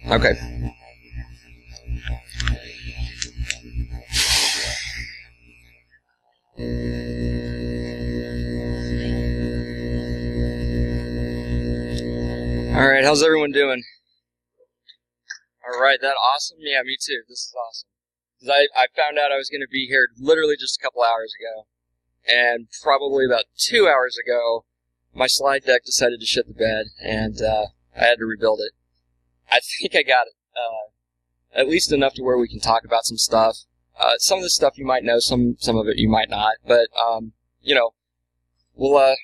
Okay. Alright, how's everyone doing? Alright, that awesome? Yeah, me too. This is awesome. 'Cause I found out I was going to be here literally just a couple hours ago. And probably about 2 hours ago, my slide deck decided to shit the bed, and I had to rebuild it. I think I got it at least enough to where we can talk about some stuff. Some of the stuff you might know, some of it you might not. But, you know,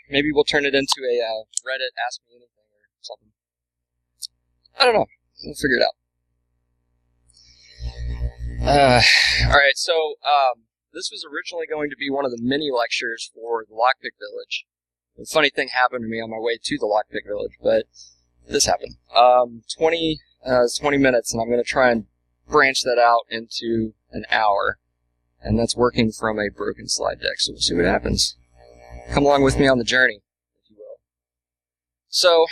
maybe we'll turn it into a Reddit Ask Me Anything or something. I don't know. We'll figure it out. Alright, so, this was originally going to be one of the mini lectures for the Lockpick Village. A funny thing happened to me on my way to the Lockpick Village, but this happened. 20 minutes, and I'm going to try and branch that out into an hour. And that's working from a broken slide deck, so we'll see what happens. Come along with me on the journey, if you will. So,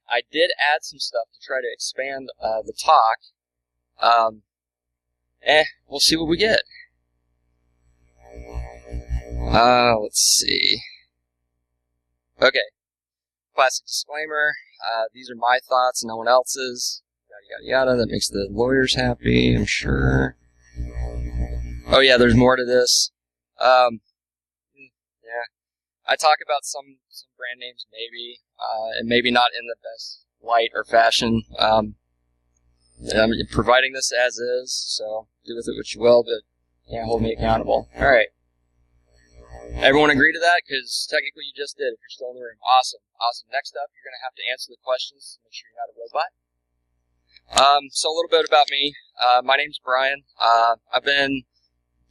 I did add some stuff to try to expand the talk. We'll see what we get. Let's see. Okay. Classic disclaimer. These are my thoughts, no one else's. Yada, yada, yada. That makes the lawyers happy, I'm sure. Oh, yeah, there's more to this. Yeah. I talk about some brand names, maybe, and maybe not in the best light or fashion. I'm providing this as is, so do with it what you will, but can't hold me accountable. Alright. Everyone agree to that? Because technically you just did if you're still in the room. Awesome. Awesome. Next up, you're going to have to answer the questions to make sure you're not a robot. So a little bit about me. My name's Brian. I've been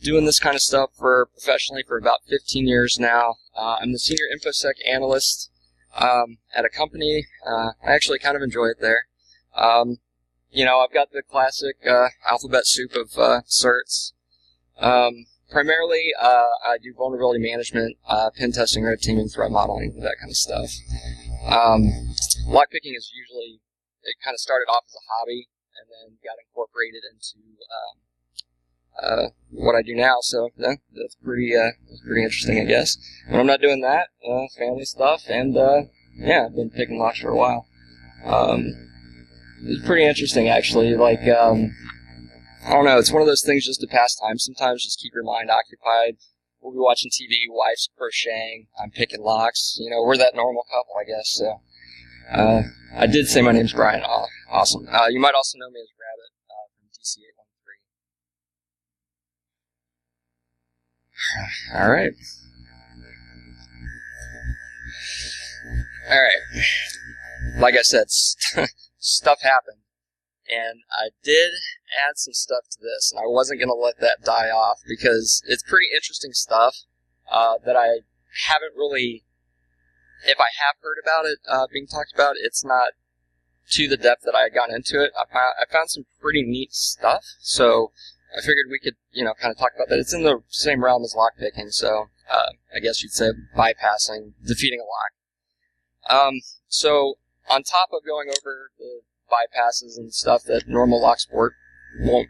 doing this kind of stuff professionally for about 15 years now. I'm the senior InfoSec analyst at a company. I actually kind of enjoy it there. You know, I've got the classic alphabet soup of certs. Primarily, I do vulnerability management, pen testing, red teaming, threat modeling, that kind of stuff. Lockpicking is usually, it kind of started off as a hobby and then got incorporated into what I do now, so that's pretty interesting, I guess. When I'm not doing that, family stuff, and yeah, I've been picking locks for a while. It's pretty interesting, actually. Like, I don't know, it's one of those things just to pass time. Sometimes just keep your mind occupied. We'll be watching TV, wife's crocheting, I'm picking locks. You know, we're that normal couple, I guess. So, I did say my name's Brian. Awesome. You might also know me as Rabbit from DC813. All right. All right. Like I said, stuff happened. And I did add some stuff to this, and I wasn't going to let that die off, because it's pretty interesting stuff that I haven't really, if I have heard about it being talked about, it's not to the depth that I had gone into it. I found some pretty neat stuff, so I figured we could, you know, kind of talk about that. It's in the same realm as lockpicking, so I guess you'd say bypassing, defeating a lock. So on top of going over the bypasses and stuff that normal lock sport won't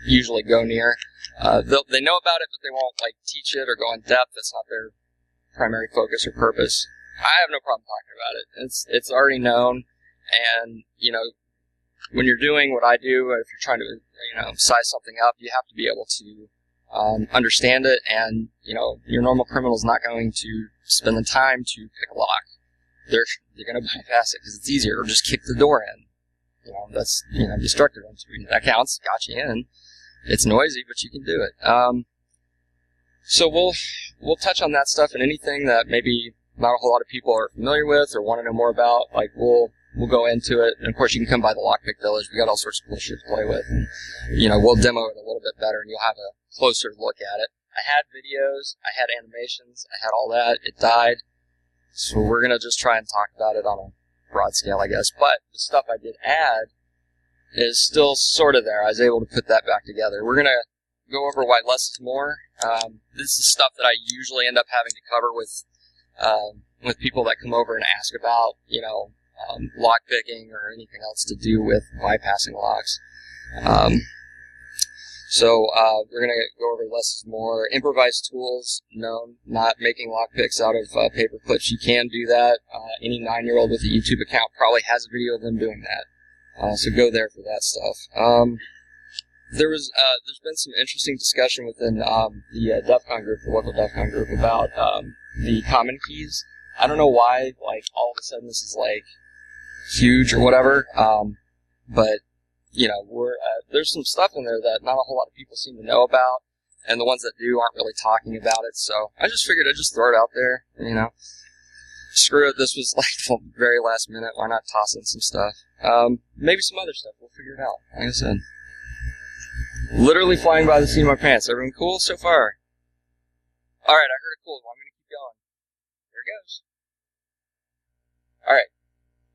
usually go near. They know about it, but they won't like teach it or go in depth. That's not their primary focus or purpose. I have no problem talking about it. It's already known, and you know, when you're doing what I do, if you're trying to, you know, size something up, you have to be able to understand it, and you know, your normal criminal's not going to spend the time to pick a lock. They're going to bypass it because it's easier, or just kick the door in. You know, that's, you know, destructive. That counts. Got you in. It's noisy, but you can do it. So we'll touch on that stuff and anything that maybe not a whole lot of people are familiar with or want to know more about. Like we'll go into it. And of course, you can come by the Lockpick Village. We got all sorts of cool shit to play with. And, you know, we'll demo it a little bit better, and you'll have a closer look at it. I had videos. I had animations. I had all that. It died. So we're gonna just try and talk about it on a broad scale, I guess. But the stuff I did add is still sort of there. I was able to put that back together. We're gonna go over why less is more. This is stuff that I usually end up having to cover with people that come over and ask about, lockpicking or anything else to do with bypassing locks. So we're going to go over less is more. Improvised tools, no, not making lockpicks out of paper clips. You can do that. Any 9-year-old with a YouTube account probably has a video of them doing that. So go there for that stuff. There's been some interesting discussion within the DEF CON group, the local DEF CON group, about the common keys. I don't know why, like, all of a sudden this is, like, huge or whatever, but there's some stuff in there that not a whole lot of people seem to know about, and the ones that do aren't really talking about it, so I just figured I'd just throw it out there, Screw it, this was like the very last minute, why not toss in some stuff? Maybe some other stuff, we'll figure it out, like I said. Literally flying by the seat of my pants. Everyone cool so far? Alright, I heard a cool one, I'm going to keep going. Here it goes. Alright,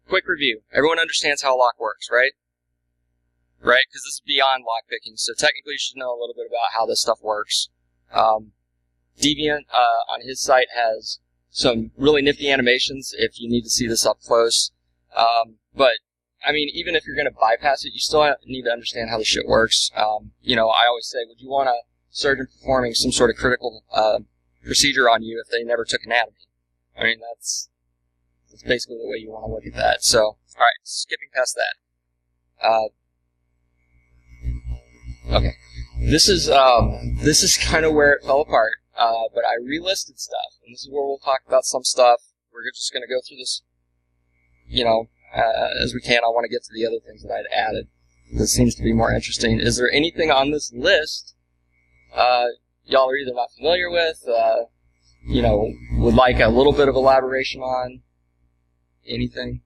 quick review. Everyone understands how a lock works, right? Right? Because this is beyond lockpicking, so technically you should know a little bit about how this stuff works. Deviant, on his site, has some really nifty animations if you need to see this up close. But, I mean, even if you're going to bypass it, you still need to understand how the shit works. I always say, would you want a surgeon performing some sort of critical procedure on you if they never took anatomy? I mean, that's basically the way you want to look at that. So, alright, skipping past that. Okay, this is kind of where it fell apart, but I relisted stuff, and this is where we'll talk about some stuff. We're just going to go through this, as we can. I want to get to the other things that I'd added. This seems to be more interesting. Is there anything on this list y'all are either not familiar with, would like a little bit of elaboration on? Anything?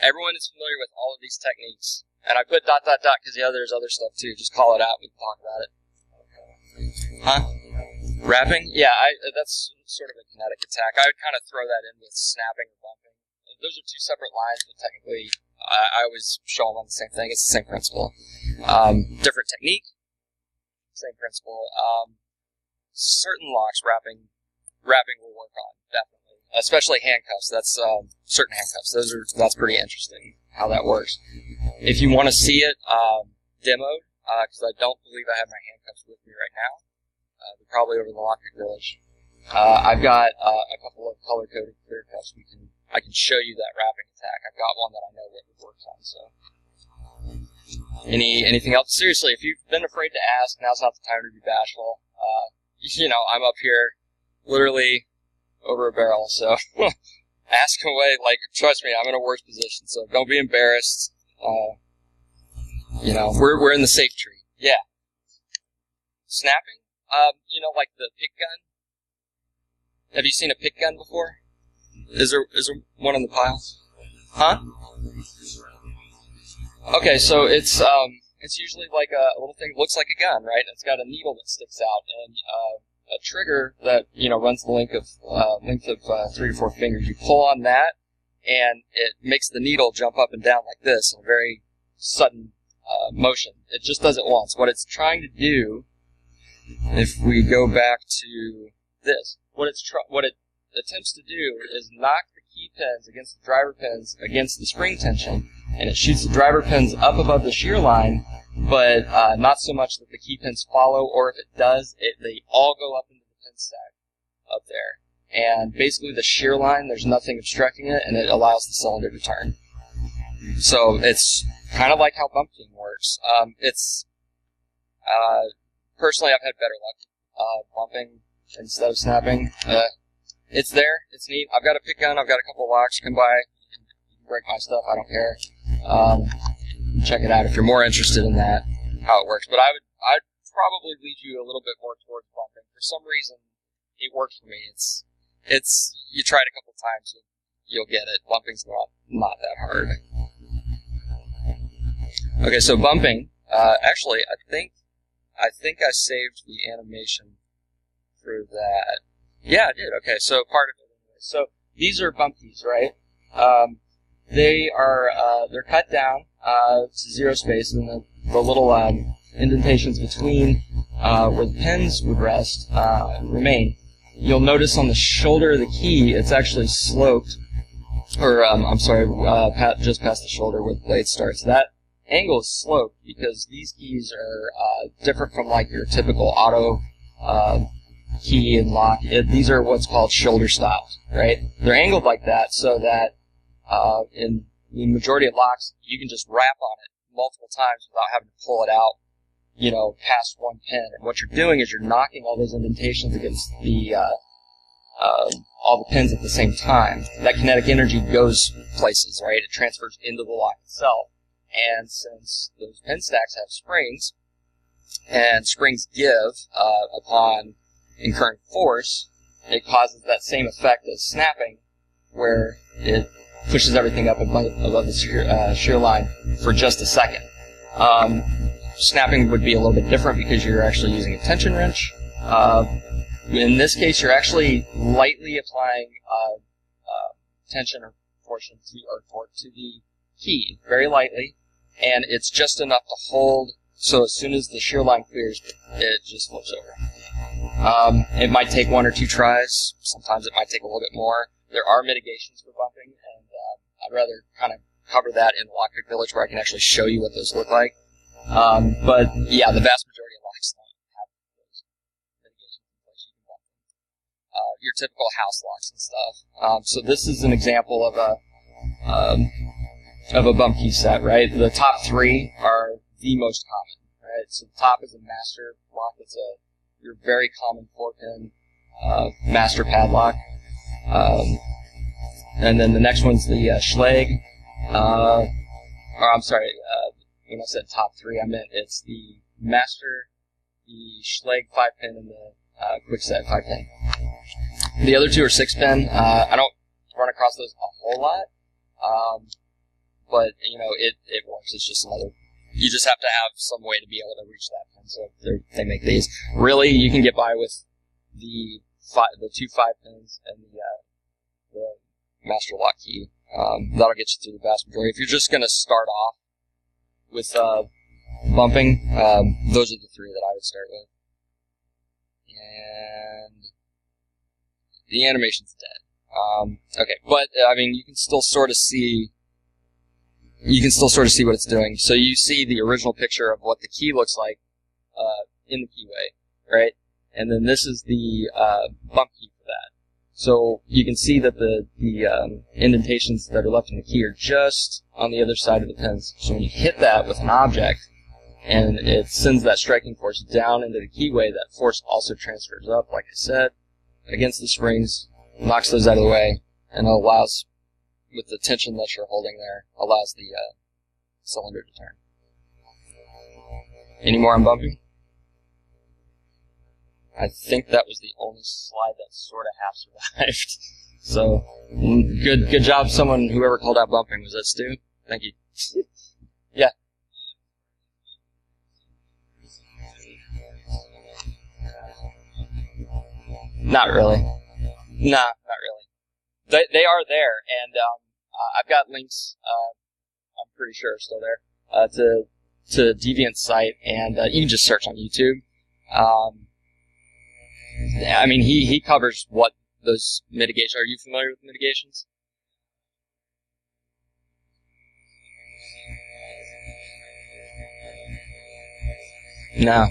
Everyone is familiar with all of these techniques. And I put ... because, there's other stuff too. Just call it out. We can talk about it. Huh? Wrapping? Yeah, that's sort of a kinetic attack. I would kind of throw that in with snapping or bumping. Those are two separate lines, but technically, I always show them on the same thing. It's the same principle. Different technique, same principle. Certain locks, wrapping will work on, definitely. Especially handcuffs. That's certain handcuffs. That's pretty interesting how that works. If you want to see it demoed, because I don't believe I have my handcuffs with me right now, they're probably over in the Lockpick Village. I've got a couple of color-coded clear cuffs. I can show you that wrapping attack. I've got one that I know what it works on. So, anything else? Seriously, if you've been afraid to ask, now's not the time to be bashful. I'm up here, literally over a barrel. So, ask away. Like, trust me, I'm in a worse position. So don't be embarrassed. We're in the safe tree. Yeah. Snapping? Like the pick gun. Have you seen a pick gun before? Is there one in the pile? Huh? Okay, so it's usually like a little thing that looks like a gun, right? It's got a needle that sticks out and a trigger that runs the length of 3 or 4 fingers. You pull on that, and it makes the needle jump up and down like this in a very sudden motion. It just does it once. What it's trying to do, if we go back to this, what it attempts to do is knock the key pins against the driver pins against the spring tension, and it shoots the driver pins up above the shear line, but not so much that the key pins follow, or if it does, they all go up into the pin stack up there. And basically the shear line, there's nothing obstructing it, and it allows the cylinder to turn. So it's kind of like how bumping works. Personally, I've had better luck bumping instead of snapping. It's there. It's neat. I've got a pick gun. I've got a couple of locks. Come by. You can break my stuff. I don't care. Check it out if you're more interested in that, how it works. But I'd probably lead you a little bit more towards bumping. For some reason, it works for me. It's you try it a couple times, you'll get it. Bumping's not that hard. Okay, so bumping. Actually, I think I saved the animation for that. Yeah, I did. Okay, so part of it. Anyway. So these are bump keys, right? They're cut down to 0 space, and the little indentations between where the pins would rest, remain, you'll notice on the shoulder of the key, it's actually sloped, or I'm sorry, just past the shoulder where the blade starts. That angle is sloped because these keys are different from like your typical auto key and lock. These are what's called shoulder stops, right? They're angled like that so that in the majority of locks, you can just rap on it multiple times without having to pull it out, you know, past one pin. And what you're doing is you're knocking all those indentations against the all the pins at the same time. That kinetic energy goes places, right? It transfers into the lock itself. And since those pin stacks have springs, and springs give upon incurring force, it causes that same effect as snapping, where it pushes everything up above the shear line for just a second. Snapping would be a little bit different because you're actually using a tension wrench. In this case, you're actually lightly applying tension or torque to the key, very lightly, and it's just enough to hold. So as soon as the shear line clears, it just flips over. It might take one or two tries. Sometimes it might take a little bit more. There are mitigations for bumping, and I'd rather kind of cover that in Lockpick Village where I can actually show you what those look like. But yeah, the vast majority of locks don't have those mitigations in place. You can bump your typical house locks and stuff. So this is an example of a bump key set, right? The top three are the most common, right? So the top is a master lock. It's your very common 4-pin master padlock. And then the next one's the Schlage. Or I'm sorry, when I said top three, I meant it's the master, the Schlage 5-pin, and the Quickset 5-pin. The other two are 6-pin. I don't run across those a whole lot, but you know it works. It's just another. You just have to have some way to be able to reach that pin, so they make these. Really, you can get by with the two 5-pins and the master lock key. That'll get you through the vast majority. If you're just going to start off with bumping, those are the three that I would start with. And the animation's dead. Okay, but I mean, you can still sort of see. You can still sort of see what it's doing. So you see the original picture of what the key looks like in the keyway, right? And then this is the bump key for that. So you can see that the indentations that are left in the key are just on the other side of the pins. So when you hit that with an object, and it sends that striking force down into the keyway, that force also transfers up, like I said, against the springs, knocks those out of the way, and allows, with the tension that you're holding there, allows the cylinder to turn. Any more on bumping? I think that was the only slide that sort of half survived. So, good job, whoever called out bumping. Was that Stu? Thank you. Yeah. Not really. Nah, not really. They are there, and I've got links. I'm pretty sure are still there to Deviant's site, and you can just search on YouTube. I mean, he covers what those mitigations. Are you familiar with mitigations? No.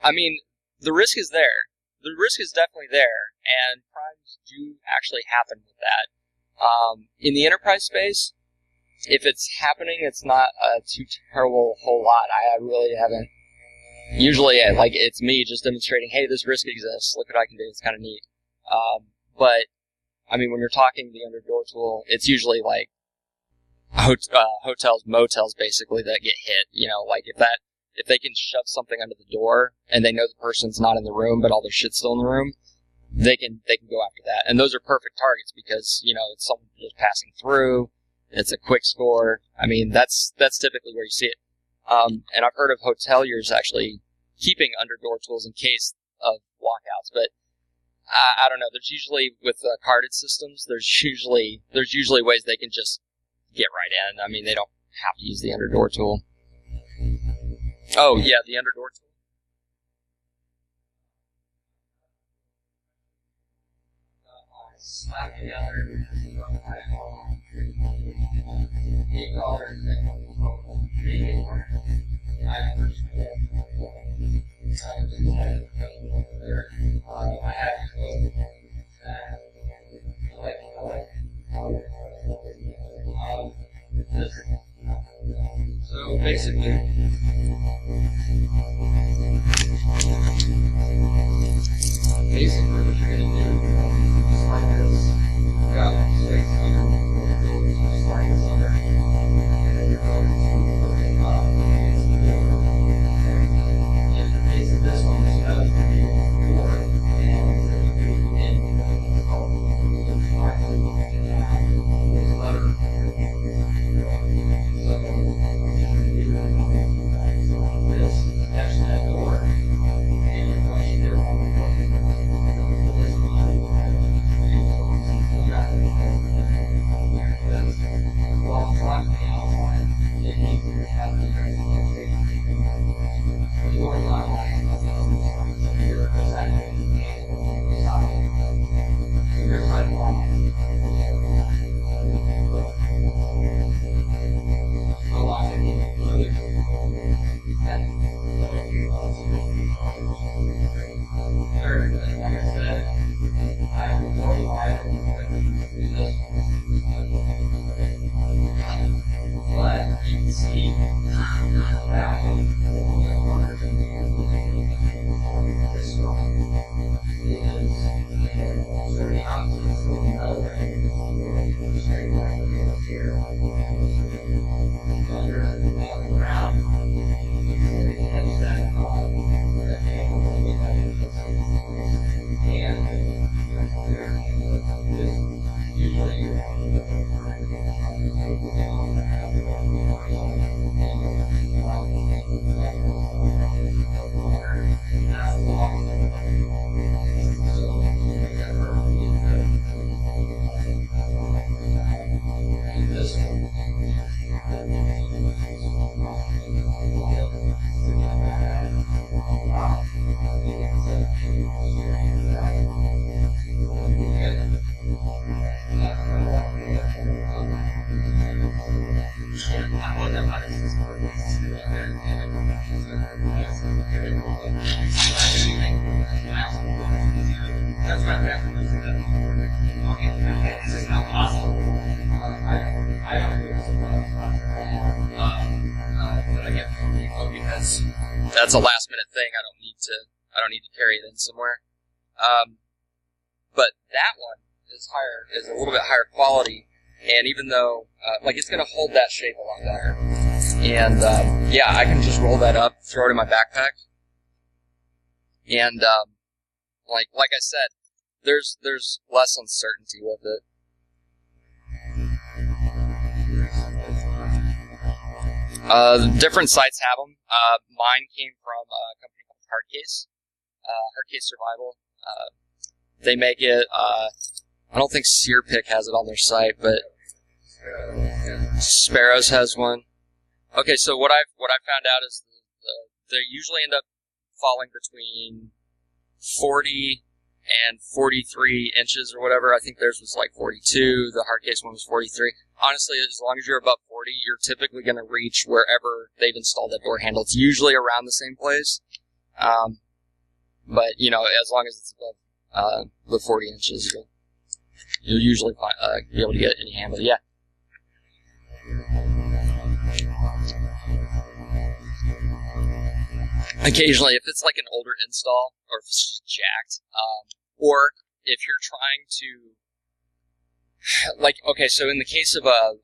I mean, the risk is there. The risk is definitely there, and crimes do actually happen with that. In the enterprise space, if it's happening, it's not a too terrible whole lot. I really haven't. Usually, like, it's me just demonstrating, hey, this risk exists. Look what I can do. It's kind of neat. But, I mean, when you're talking the under-door tool, it's usually like hotels, motels, basically, that get hit. You know, like if they can shove something under the door and they know the person's not in the room, but all their shit's still in the room, they can go after that. And those are perfect targets because, you know, it's someone just passing through. It's a quick score. I mean, that's typically where you see it. And I've heard of hoteliers actually keeping under-door tools in case of walkouts, but I don't know. There's usually, with carded systems, there's usually ways they can just get right in. I mean, they don't have to use the under-door tool. Oh, yeah, the underdoor tool. Slap together. So basically, what you're going to do is like this. You got space under, just like this under, and then you're going to up in the case of this one, it's going to be 4, and that's a last minute thing. I don't need to carry it in somewhere. But that one is a little bit higher quality, and even though it's going to hold that shape a lot better. And yeah, I can just roll that up, throw it in my backpack, and like I said, there's less uncertainty with it. Different sites have them. Mine came from a company called Hardcase. Hardcase Survival. They make it. I don't think Searpick has it on their site, but Sparrows has one. Okay, so what I found out is they usually end up falling between 40 and 43 inches or whatever. I think theirs was like 42. The Hardcase one was 43. Honestly, as long as you're above 40, you're typically going to reach wherever they've installed that door handle. It's usually around the same place. But, as long as it's above the 40 inches, you'll usually be able to get any handle. Yeah. Occasionally, if it's like an older install, or if it's just jacked, or if you're trying to, okay, so in the case of a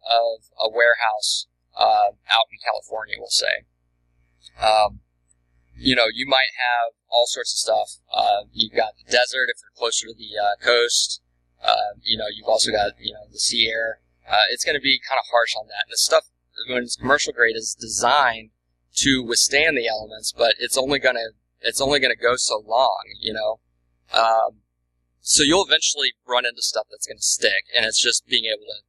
warehouse out in California, we'll say, you might have all sorts of stuff. You've got the desert if they're closer to the coast. You've also got the sea air. It's going to be kind of harsh on that. And the stuff when it's commercial grade is designed to withstand the elements, but it's only gonna go so long, so you'll eventually run into stuff that's gonna stick, and it's just being able to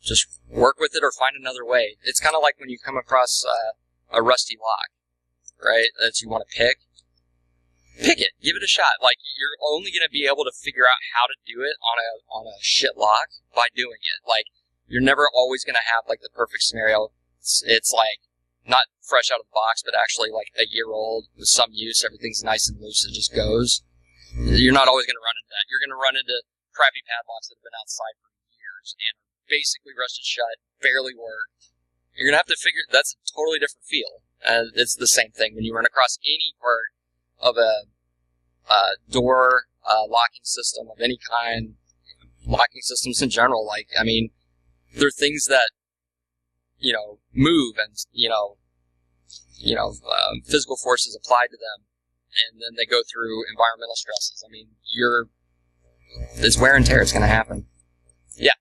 just work with it or find another way. It's kind of like when you come across a rusty lock. right, that you want to pick it. Give it a shot. Like, you're only going to be able to figure out how to do it on a shit lock by doing it. Like, you're never always going to have, like, the perfect scenario. It's like, not fresh out of the box, but actually, like, a year old with some use. Everything's nice and loose. It just goes. You're not always going to run into that. You're going to run into crappy padlocks that have been outside for years and basically rusted shut, barely work. You're going to have to figure, that's a totally different feel. It's the same thing. When you run across any part of a door locking system of any kind, locking systems in general, like, I mean, there are things that, move and, physical forces applied to them, and then they go through environmental stresses. I mean, this wear and tear is going to happen. Yeah.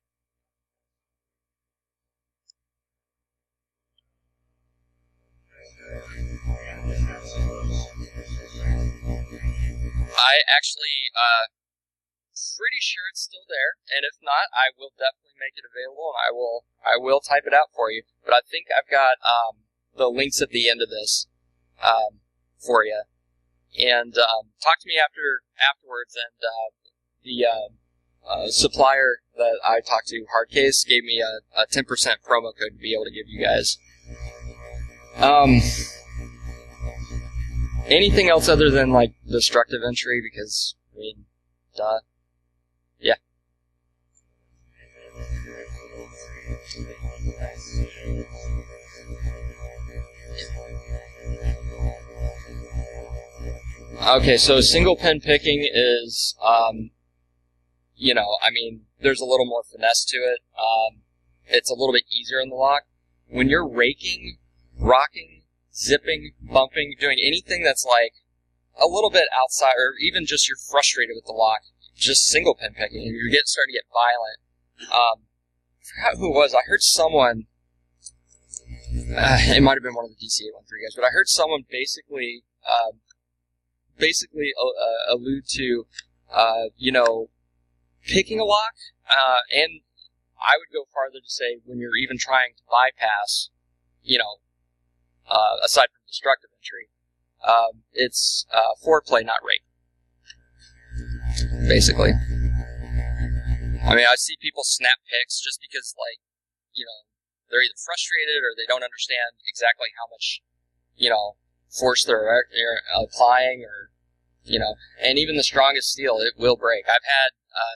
I actually, pretty sure it's still there, and if not, I will definitely make it available, and I will type it out for you. But I think I've got the links at the end of this for you, and talk to me afterwards. And the supplier that I talked to, Hardcase, gave me a 10% promo code to be able to give you guys. Anything else other than, like, destructive entry? Because, I mean, duh. Yeah. Okay, so single pen picking is, I mean, there's a little more finesse to it. It's a little bit easier in the lock. When you're raking, rocking, zipping, bumping, doing anything that's like a little bit outside, or even just you're frustrated with the lock, just single pin picking, and you're starting to get violent. I forgot who it was. I heard someone, it might have been one of the DC813 guys, but I heard someone basically allude to, picking a lock, and I would go farther to say when you're even trying to bypass, aside from destructive entry, it's foreplay, not rape. Basically. I mean, I see people snap picks just because, like, they're either frustrated or they don't understand exactly how much, force they're applying, or, and even the strongest steel, it will break. I've had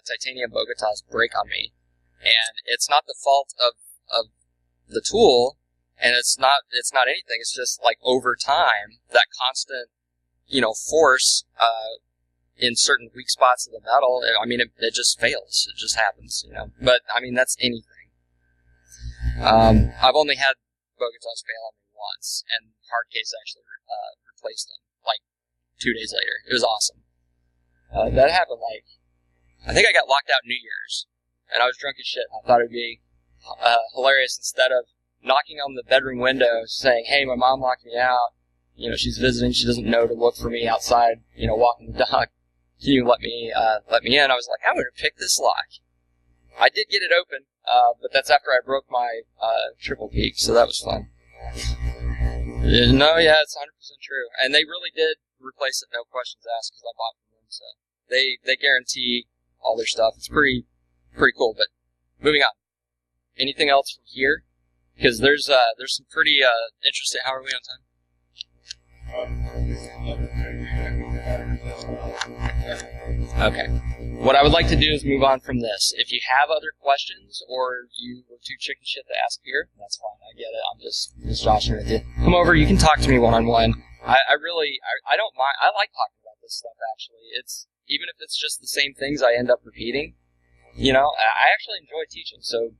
titanium Bogotas break on me, and it's not the fault of the tool. And it's not anything. It's just like over time, that constant, force, in certain weak spots of the metal. I mean, it just fails. It just happens, But I mean, that's anything. I've only had Bogotas fail on me once, and Hardcase actually replaced them like 2 days later. It was awesome. That happened I think I got locked out New Year's, and I was drunk as shit. I thought it'd be hilarious, instead of knocking on the bedroom window saying, "Hey, my mom locked me out. She's visiting. She doesn't know to look for me outside, walking the dog. Can you let me in?" I was like, I'm going to pick this lock. I did get it open, but that's after I broke my triple peak, so that was fun. No, yeah, it's 100% true. And they really did replace it, no questions asked, because I bought from them. So they guarantee all their stuff. It's pretty cool. But moving on. Anything else from here? Because there's some pretty interesting. How are we on time? Okay. What I would like to do is move on from this. If you have other questions, or you were too chicken shit to ask here, that's fine. I get it. I'm just joshing with you. Come over. You can talk to me one-on-one. I don't mind. I like talking about this stuff, actually. It's, even if it's just the same things I end up repeating, I actually enjoy teaching. So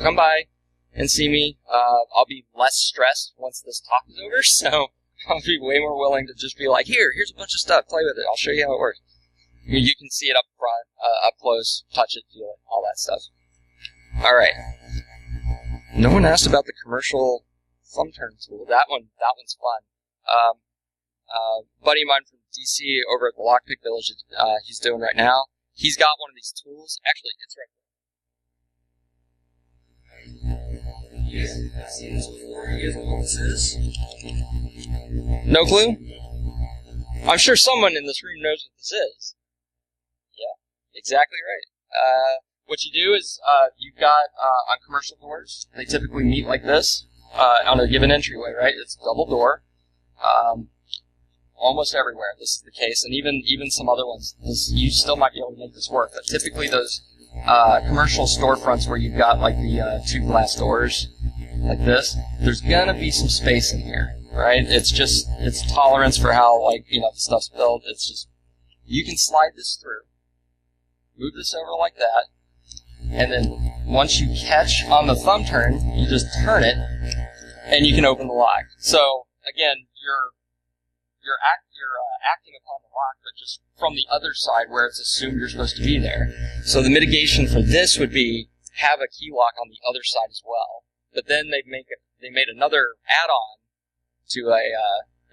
come by and see me. I'll be less stressed once this talk is over, so I'll be way more willing to just be like, here's a bunch of stuff, play with it, I'll show you how it works. You can see it up front, up close, touch it, feel it, all that stuff. Alright. No one asked about the commercial thumb turn tool. That one's fun. Buddy of mine from DC over at the Lockpick Village, he's doing right now. He's got one of these tools. Actually, it's right there. You guys have seen this before. You guys know what this is? No clue? I'm sure someone in this room knows what this is. Yeah, exactly right. What you do is you've got on commercial doors, they typically meet like this on a given entryway, right? It's double door. Almost everywhere this is the case, and even some other ones. You still might be able to make this work. But typically those commercial storefronts where you've got like the two glass doors like this, there's gonna be some space in here, right? It's tolerance for how the stuff's built. It's just you can slide this through, move this over like that, and then once you catch on the thumb turn, you just turn it, and you can open the lock. So again, you're acting upon the lock, but just from the other side where it's assumed you're supposed to be there. So the mitigation for this would be have a key lock on the other side as well. But then they made another add-on to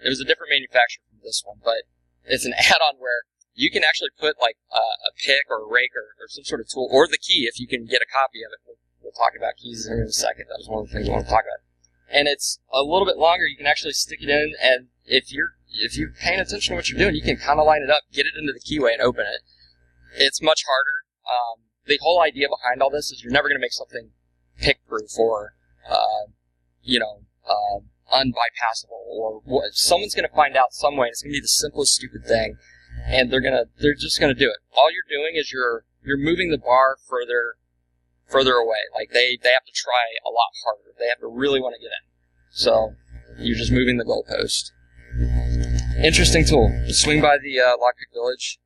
it was a different manufacturer from this one, but it's an add-on where you can actually put like a pick or a rake or some sort of tool, or the key if you can get a copy of it. We'll talk about keys here in a second. That was one of the things I want to talk about. And it's a little bit longer. You can actually stick it in, and if you're paying attention to what you're doing, you can kind of line it up, get it into the keyway, and open it. It's much harder. The whole idea behind all this is you're never going to make something pick-proof or, unbypassable, or someone's going to find out some way. It's going to be the simplest stupid thing, and they're just going to do it. All you're doing is you're moving the bar further away. Like they have to try a lot harder. They have to really want to get in. So you're just moving the goalpost. Interesting tool. Just swing by the Lockpick Village.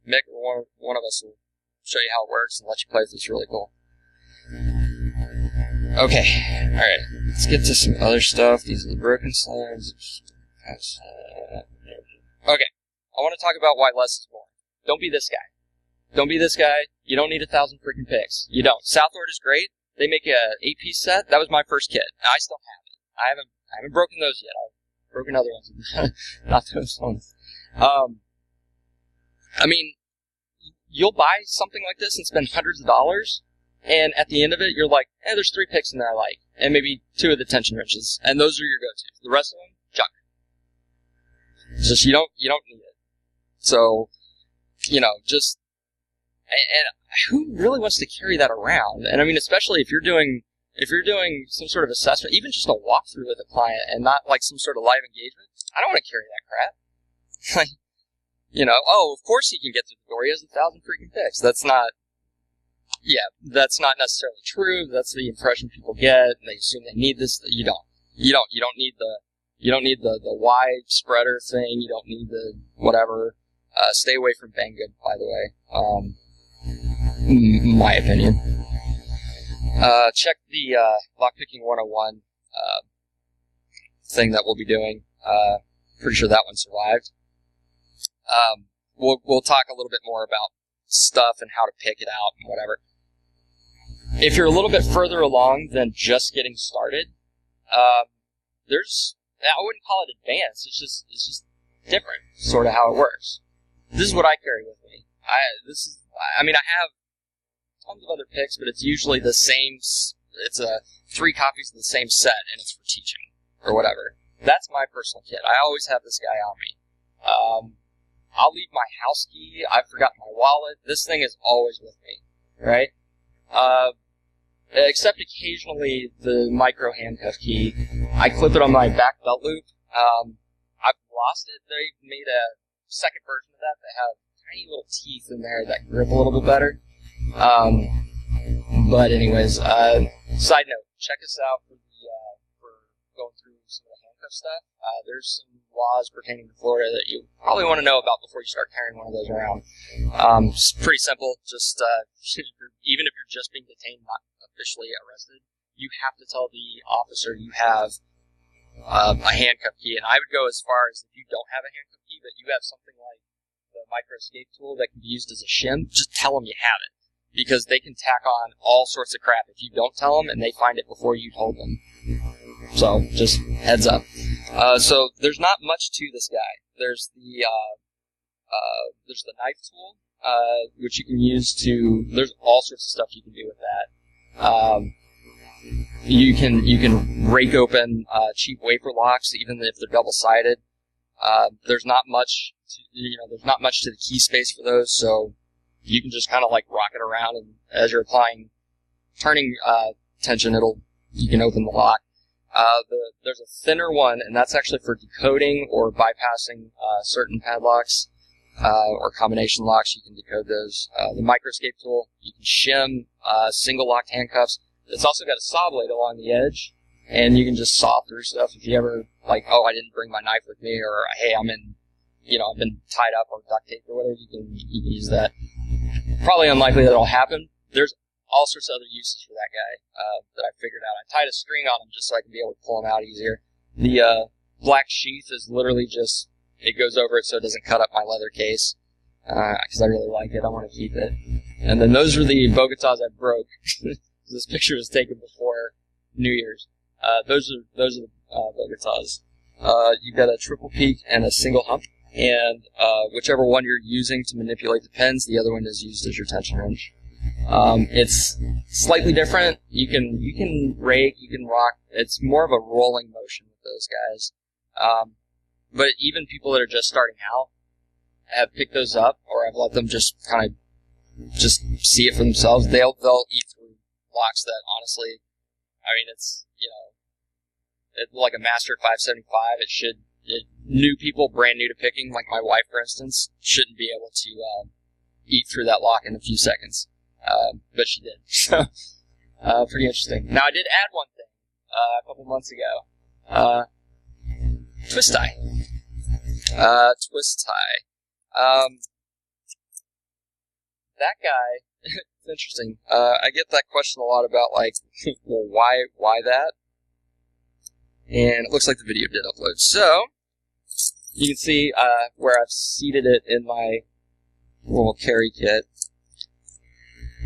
Mick or one of us will show you how it works and let you play with it. It's really cool. Okay, all right. Let's get to some other stuff. These are the broken slides. Okay, I want to talk about why less is more. Don't be this guy. Don't be this guy. You don't need 1,000 freaking picks. You don't. Southward is great. They make a 8-piece set. That was my first kit. I still have it. I haven't broken those yet. I've broken other ones, not those ones. You'll buy something like this and spend hundreds of dollars, and at the end of it, you're like, there's 3 picks in there I like, and maybe 2 of the tension wrenches, and those are your go-tos. The rest of them, junk. It's just you don't need it. So, and who really wants to carry that around? And I mean, especially if you're doing some sort of assessment, even just a walkthrough with a client, and not like some sort of live engagement. I don't want to carry that crap. Of course he can get through the door. He has 1,000 freaking picks. That's not necessarily true. That's the impression people get. They assume they need this. You don't. You don't need the wide spreader thing. You don't need the whatever. Stay away from Banggood, by the way. My opinion. Check the Lockpicking 101 thing that we'll be doing. Pretty sure that one survived. We'll talk a little bit more about stuff and how to pick it out and whatever. If you're a little bit further along than just getting started, I wouldn't call it advanced. It's just different, sort of how it works. This is what I carry with me. I have tons of other picks, but it's usually the same. It's 3 copies of the same set, and it's for teaching or whatever. That's my personal kit. I always have this guy on me. I'll leave my house key. I've forgotten my wallet. This thing is always with me, right? Except occasionally the micro handcuff key. I clip it on my back belt loop. I've lost it. They made a second version of that have tiny little teeth in there that grip a little bit better. But anyways, side note, check us out for going through some of the handcuff stuff. There's some laws pertaining to Florida that you probably want to know about before you start carrying one of those around. It's pretty simple. Just even if you're just being detained, not officially arrested, you have to tell the officer you have a handcuff key. And I would go as far as if you don't have a handcuff key, but you have something like the micro escape tool that can be used as a shim, just tell them you have it. Because they can tack on all sorts of crap if you don't tell them, and they find it before you told them. So, just heads up. So, there's not much to this guy. There's the knife tool, which you can use to, there's all sorts of stuff you can do with that. You can rake open cheap wafer locks, even if they're double-sided. There's not much, there's not much to the key space for those, so you can just kind of like rock it around, and as you're applying turning tension, you can open the lock. There's a thinner one, and that's actually for decoding or bypassing certain padlocks or combination locks. You can decode those. The microscape tool, you can shim single locked handcuffs. It's also got a saw blade along the edge, and you can just saw through stuff. If you ever like, oh, I didn't bring my knife with me, or hey, I've been tied up or duct taped or whatever, you can use that. Probably unlikely that it'll happen. There's all sorts of other uses for that guy that I figured out. I tied a string on him just so I can be able to pull him out easier. The black sheath is literally just, it goes over it so it doesn't cut up my leather case, because I really like it. I want to keep it. And then those are the Bogotas I broke. This picture was taken before New Year's. Those are the Bogotas. You've got a triple peak and a single hump, and whichever one you're using to manipulate the pins, the other one is used as your tension wrench. It's slightly different. You can rake, you can rock. It's more of a rolling motion with those guys. But even people that are just starting out have picked those up, or I've let them just kind of just see it for themselves. They'll eat through locks that, honestly, I mean, it's, like a Master 575. New people, brand new to picking, like my wife, for instance, shouldn't be able to eat through that lock in a few seconds. But she did. So, pretty interesting. Now, I did add one thing a couple months ago. Twist tie. Twist tie. That guy, it's interesting. I get that question a lot about, like, well, why that? And it looks like the video did upload. So, you can see where I've seated it in my little carry kit.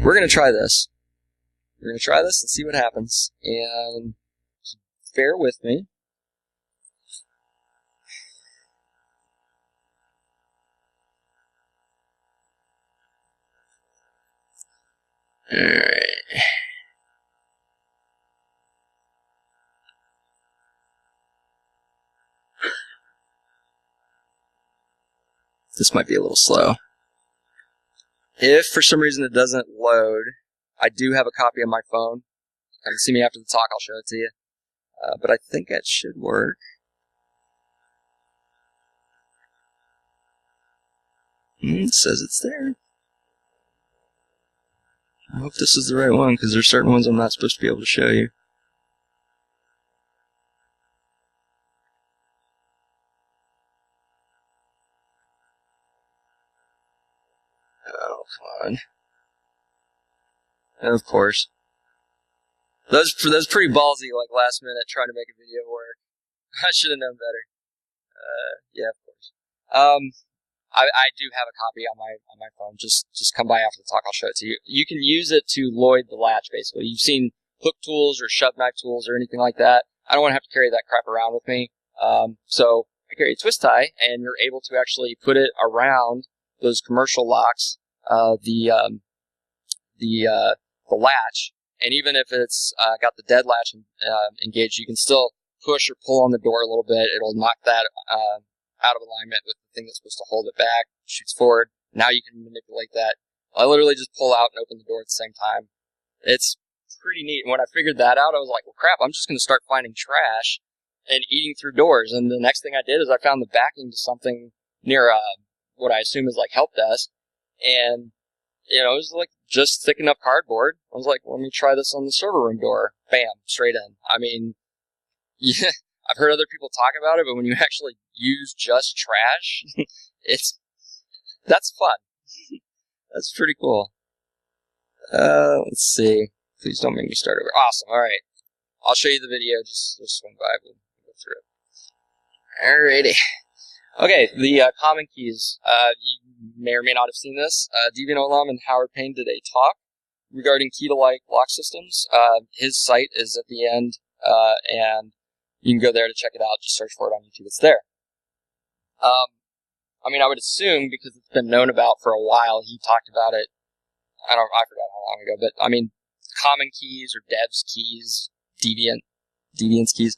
We're going to try this. We're going to try this and see what happens. And just bear with me. Alright. This might be a little slow. If for some reason it doesn't load, I do have a copy on my phone. Come see me after the talk, I'll show it to you. But I think that should work. It says it's there. I hope this is the right one, because there's certain ones I'm not supposed to be able to show you. Oh, come on. And of course. That's pretty ballsy, like, last minute, trying to make a video work. I should have known better. Yeah, of course. I do have a copy on my phone. Just come by after the talk, I'll show it to you. You can use it to Lloyd the latch, basically. You've seen hook tools or shove knife tools or anything like that. I don't want to have to carry that crap around with me. So I carry a twist tie, and you're able to actually put it around those commercial locks, the latch, and even if it's got the dead latch engaged, you can still push or pull on the door a little bit. It'll knock that out of alignment with the thing that's supposed to hold it back, shoots forward. Now you can manipulate that. I literally just pull out and open the door at the same time. It's pretty neat. And when I figured that out, I was like, well, crap, I'm just going to start finding trash and eating through doors. And the next thing I did is I found the backing to something near what I assume is like help desk. And, it was like just thick enough cardboard. I was like, well, let me try this on the server room door. Bam, straight in. I mean, yeah, I've heard other people talk about it, but when you actually use just trash, that's fun. That's pretty cool. Let's see. Please don't make me start over. Awesome. All right. I'll show you the video. Just swing by. We'll go through it. Alrighty. Okay, the common keys. You may or may not have seen this. Deviant Olam and Howard Payne did a talk regarding key-to-like lock systems. His site is at the end, and you can go there to check it out. Just search for it on YouTube. It's there. I would assume, because it's been known about for a while, he talked about it, I forgot how long ago, but, common keys or devs keys, Deviant's keys.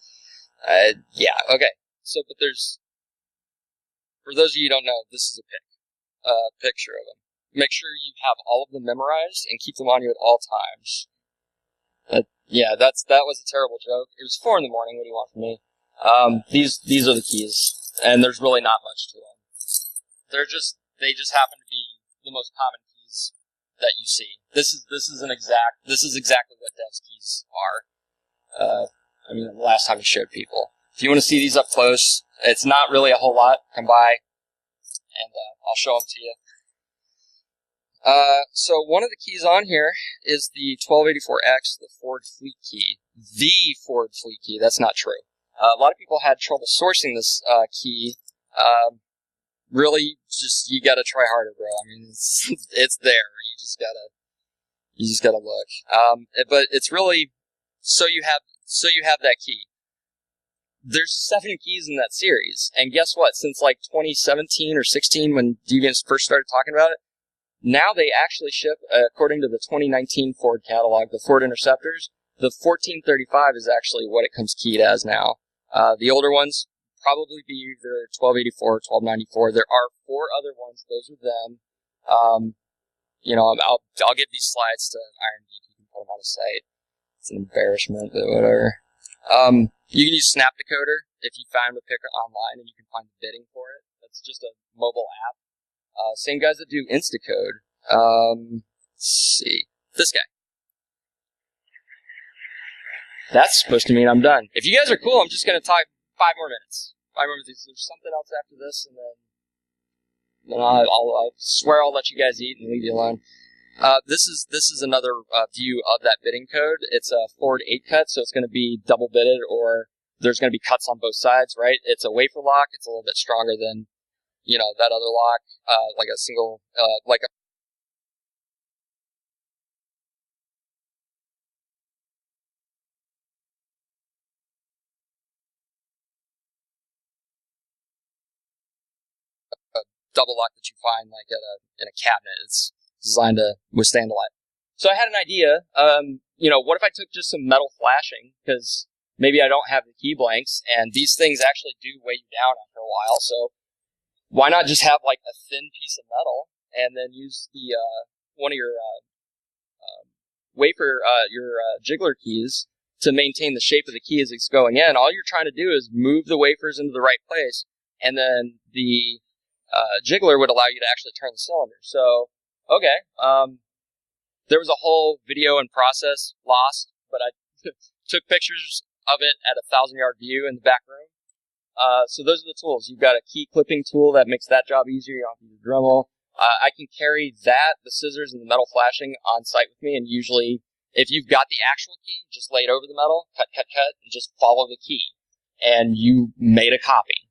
Yeah, okay. So, but there's, for those of you who don't know, this is a picture of them. Make sure you have all of them memorized and keep them on you at all times. Yeah, that was a terrible joke. It was 4 in the morning. What do you want from me? These are the keys, and there's really not much to them. They just happen to be the most common keys that you see. This is exactly what Dev's keys are. I mean, the last time I showed people. If you want to see these up close, it's not really a whole lot. Come by, and I'll show them to you. So one of the keys on here is the 1284X, the Ford Fleet key. The Ford Fleet key. That's not true. A lot of people had trouble sourcing this key. Really, just you gotta try harder, bro. I mean, it's there. You just gotta look. But it's really so you have that key. There's 7 keys in that series, and guess what? Since like 2017 or 16, when Deviants first started talking about it, now they actually ship, according to the 2019 Ford catalog, the Ford Interceptors, the 1435 is actually what it comes keyed as now. The older ones probably be either 1284 or 1294. There are 4 other ones. Those are them. I'll give these slides to Iron Geek. You can put them on the site. It's an embarrassment, but whatever. You can use Snap Decoder if you find a picker online and you can find the bidding for it. That's just a mobile app. Same guys that do Instacode. Let's see. This guy. That's supposed to mean I'm done. If you guys are cool, I'm just going to talk 5 more minutes. 5 more minutes. There's something else after this, and then I'll swear I'll let you guys eat and leave you alone. This is another view of that bidding code. It's a Ford 8-cut, so it's going to be double bidded, or there's going to be cuts on both sides, right? It's a wafer lock. It's a little bit stronger than, that other lock, like a single, like a double lock that you find like in a cabinet. It's designed to withstand a lot. So I had an idea. What if I took just some metal flashing, because maybe I don't have the key blanks, and these things actually do weigh you down after a while. So why not just have like a thin piece of metal and then use the one of your jiggler keys to maintain the shape of the key as it's going in. All you're trying to do is move the wafers into the right place, and then the jiggler would allow you to actually turn the cylinder. So, okay, there was a whole video and process lost, but I took pictures of it at a 1,000-yard view in the back room. So those are the tools. You've got a key clipping tool that makes that job easier. You don't have to use a Dremel. I can carry that, the scissors, and the metal flashing on site with me, and usually, if you've got the actual key, just lay it over the metal, cut, and just follow the key, and you made a copy.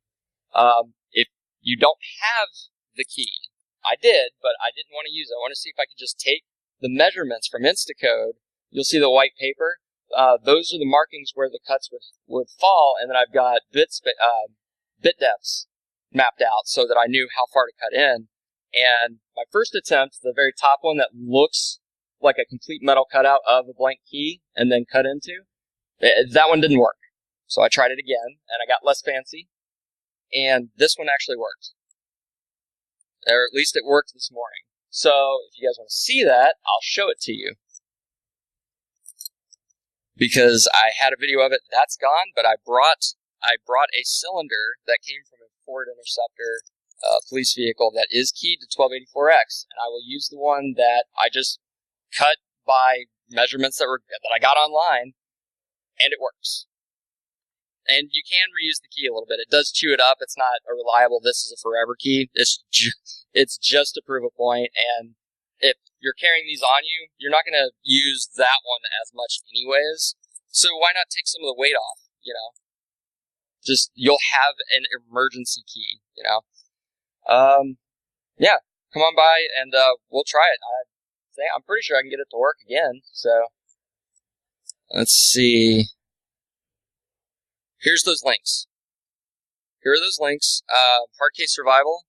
If you don't have the key, I did, but I didn't want to use it. I want to see if I could just take the measurements from Instacode. You'll see the white paper. Those are the markings where the cuts would fall, and then I've got bit depths mapped out so that I knew how far to cut in. And my first attempt, the very top one that looks like a complete metal cutout of a blank key and then cut into, that one didn't work. So I tried it again, and I got less fancy, and this one actually worked. Or at least it worked this morning. So if you guys want to see that, I'll show it to you. Because I had a video of it, that's gone, but I brought a cylinder that came from a Ford Interceptor police vehicle that is keyed to 1284X, and I will use the one that I just cut by measurements that I got online, and it works. And you can reuse the key a little bit. It does chew it up. It's not a reliable, this is a forever key. It's just to prove a point, and if you're carrying these on you, you're not going to use that one as much anyways. So why not take some of the weight off, Just, you'll have an emergency key, Yeah, come on by and we'll try it. I'm pretty sure I can get it to work again, so. Let's see. Here's those links. Here are those links. Hard Case Survival.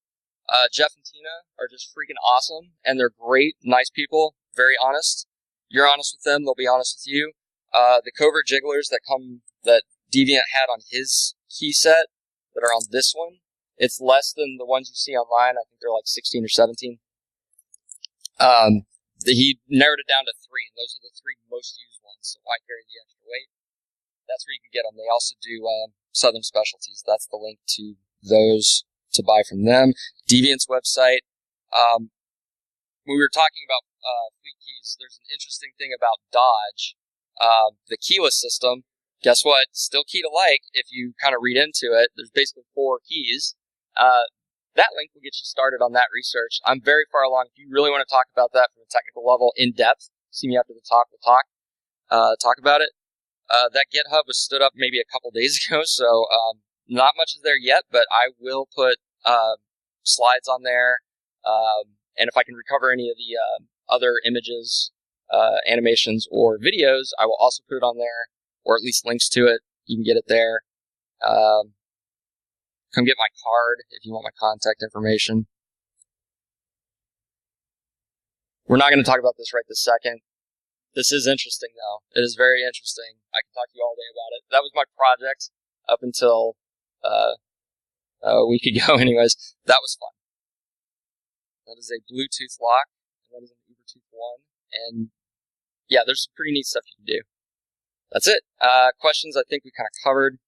Jeff and Tina are just freaking awesome, and they're great, nice people, very honest. You're honest with them, they'll be honest with you. The covert jigglers that Deviant had on his key set that are on this one, it's less than the ones you see online. I think they're like 16 or 17. He narrowed it down to 3, and those are the 3 most used ones, so why carry the extra weight? That's where you can get them. They also do Southern Specialties. That's the link to those to buy from them. Deviant's website. When we were talking about fleet keys, there's an interesting thing about Dodge. The keyless system, guess what? Still key to like if you kind of read into it. There's basically 4 keys. That link will get you started on that research. I'm very far along. If you really want to talk about that from a technical level in depth, see me after the talk. We'll talk about it. That GitHub was stood up maybe a couple days ago, so not much is there yet, but I will put slides on there. And if I can recover any of the other images, animations, or videos, I will also put it on there, or at least links to it. You can get it there. Come get my card if you want my contact information. We're not going to talk about this right this second. This is interesting, though. It is very interesting. I can talk to you all day about it. That was my project up until a week ago, anyways. That was fun. That is a Bluetooth lock, and that is an Ubertooth 1. And yeah, there's some pretty neat stuff you can do. That's it. Questions I think we kind of covered.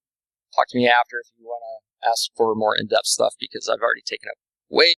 Talk to me after if you want to ask for more in-depth stuff, because I've already taken up way